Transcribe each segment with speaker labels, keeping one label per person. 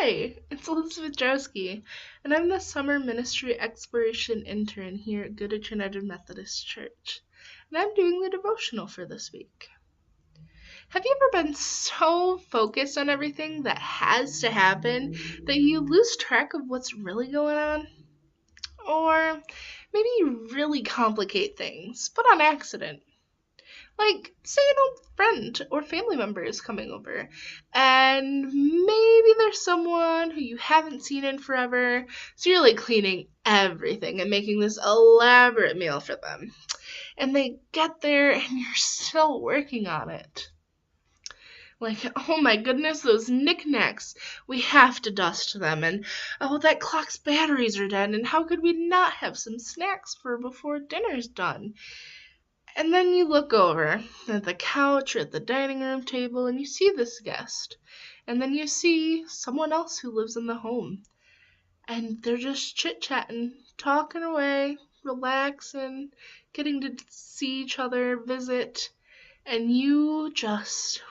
Speaker 1: Hi, it's Elizabeth Jowski, and I'm the Summer Ministry Exploration Intern here at Goodrich United Methodist Church, and I'm doing the devotional for this week. Have you ever been so focused on everything that has to happen that you lose track of what's really going on? Or maybe you really complicate things, but on accident. Like, say an old friend or family member is coming over, and maybe there's someone who you haven't seen in forever, so you're like cleaning everything and making this elaborate meal for them. And they get there and you're still working on it. Like, oh my goodness, those knickknacks, we have to dust them, and oh, that clock's batteries are dead, and how could we not have some snacks for before dinner's done? And then you look over at the couch or at the dining room table and you see this guest. And then you see someone else who lives in the home. And they're just chit-chatting, talking away, relaxing, getting to see each other, visit. And you just,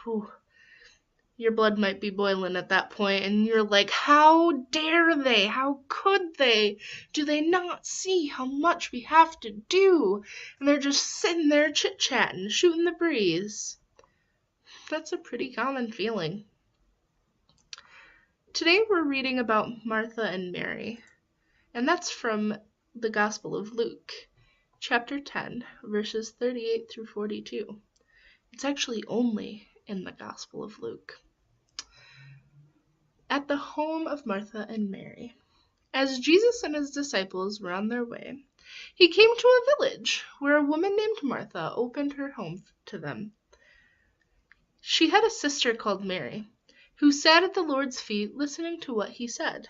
Speaker 1: your blood might be boiling at that point, and you're like, how dare they? How could they? Do they not see how much we have to do? And they're just sitting there chit-chatting, shooting the breeze. That's a pretty common feeling. Today we're reading about Martha and Mary, and that's from the Gospel of Luke, chapter 10, verses 38 through 42. It's actually only in the Gospel of Luke. At the home of Martha and Mary, as Jesus and his disciples were on their way, he came to a village where a woman named Martha opened her home to them. She had a sister called Mary, who sat at the Lord's feet listening to what he said.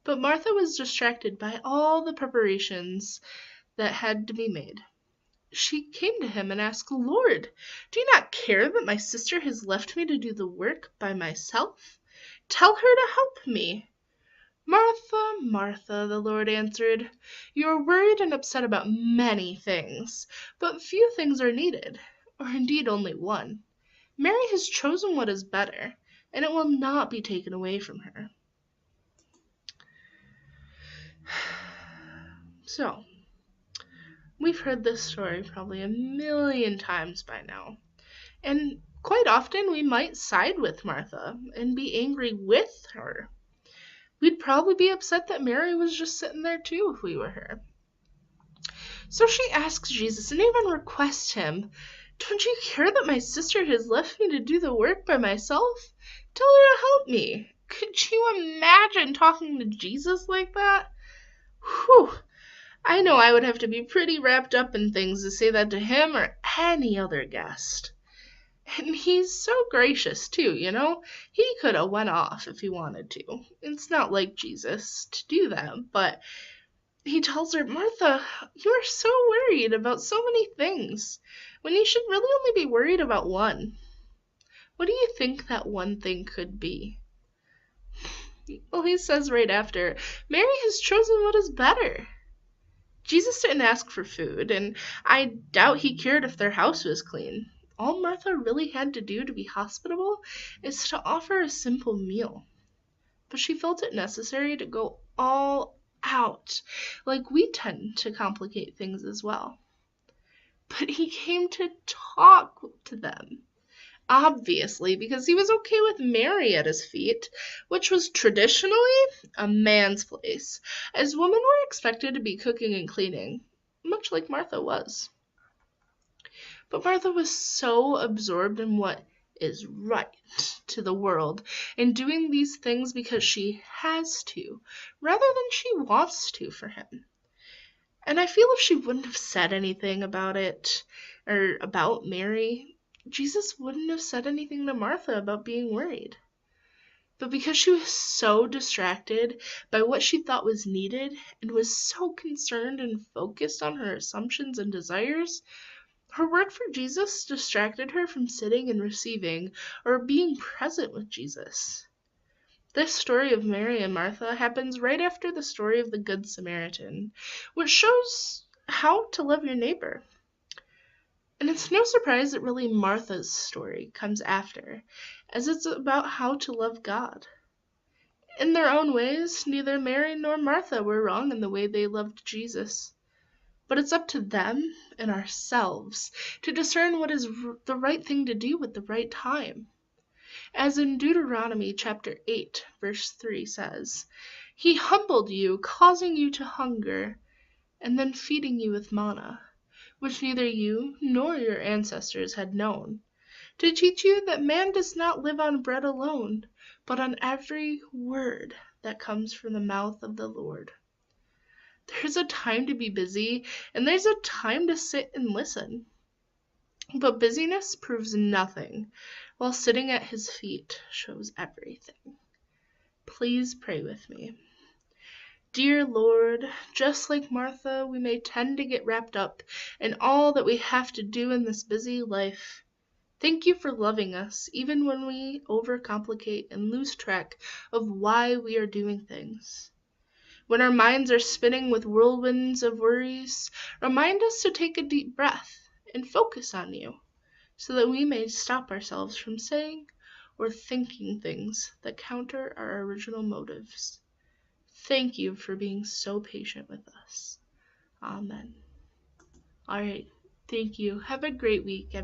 Speaker 1: But Martha was distracted by all the preparations that had to be made. She came to him and asked, "Lord, do you not care that my sister has left me to do the work by myself? Tell her to help me." "Martha, Martha," the Lord answered, "you are worried and upset about many things, but few things are needed, or indeed only one. Mary has chosen what is better, and it will not be taken away from her." So, we've heard this story probably a million times by now, and quite often we might side with Martha and be angry with her. We'd probably be upset that Mary was just sitting there too if we were her. So she asks Jesus and even requests him, "Don't you care that my sister has left me to do the work by myself? Tell her to help me." Could you imagine talking to Jesus like that? Whew! I know I would have to be pretty wrapped up in things to say that to him or any other guest. And he's so gracious too, you know? He could have went off if he wanted to. It's not like Jesus to do that, but he tells her, "Martha, you are so worried about so many things, when you should really only be worried about one. What do you think that one thing could be?" Well, he says right after, "Mary has chosen what is better." Jesus didn't ask for food, and I doubt he cared if their house was clean. All Martha really had to do to be hospitable is to offer a simple meal. But she felt it necessary to go all out, like we tend to complicate things as well. But he came to talk to them, obviously, because he was okay with Mary at his feet, which was traditionally a man's place, as women were expected to be cooking and cleaning, much like Martha was. But Martha was so absorbed in what is right to the world and doing these things because she has to, rather than she wants to for him. And I feel if she wouldn't have said anything about it, or about Mary, Jesus wouldn't have said anything to Martha about being worried. But because she was so distracted by what she thought was needed and was so concerned and focused on her assumptions and desires, her work for Jesus distracted her from sitting and receiving or being present with Jesus. This story of Mary and Martha happens right after the story of the Good Samaritan, which shows how to love your neighbor. And it's no surprise that really Martha's story comes after, as it's about how to love God. In their own ways, neither Mary nor Martha were wrong in the way they loved Jesus. But it's up to them and ourselves to discern what is the right thing to do at the right time. As in Deuteronomy chapter 8, verse 3 says, "He humbled you, causing you to hunger, and then feeding you with manna, which neither you nor your ancestors had known, to teach you that man does not live on bread alone, but on every word that comes from the mouth of the Lord." There's a time to be busy, and there's a time to sit and listen. But busyness proves nothing, while sitting at his feet shows everything. Please pray with me. Dear Lord, just like Martha, we may tend to get wrapped up in all that we have to do in this busy life. Thank you for loving us, even when we overcomplicate and lose track of why we are doing things. When our minds are spinning with whirlwinds of worries, remind us to take a deep breath and focus on you, so that we may stop ourselves from saying or thinking things that counter our original motives. Thank you for being so patient with us. Amen. All right. Thank you. Have a great week, everyone.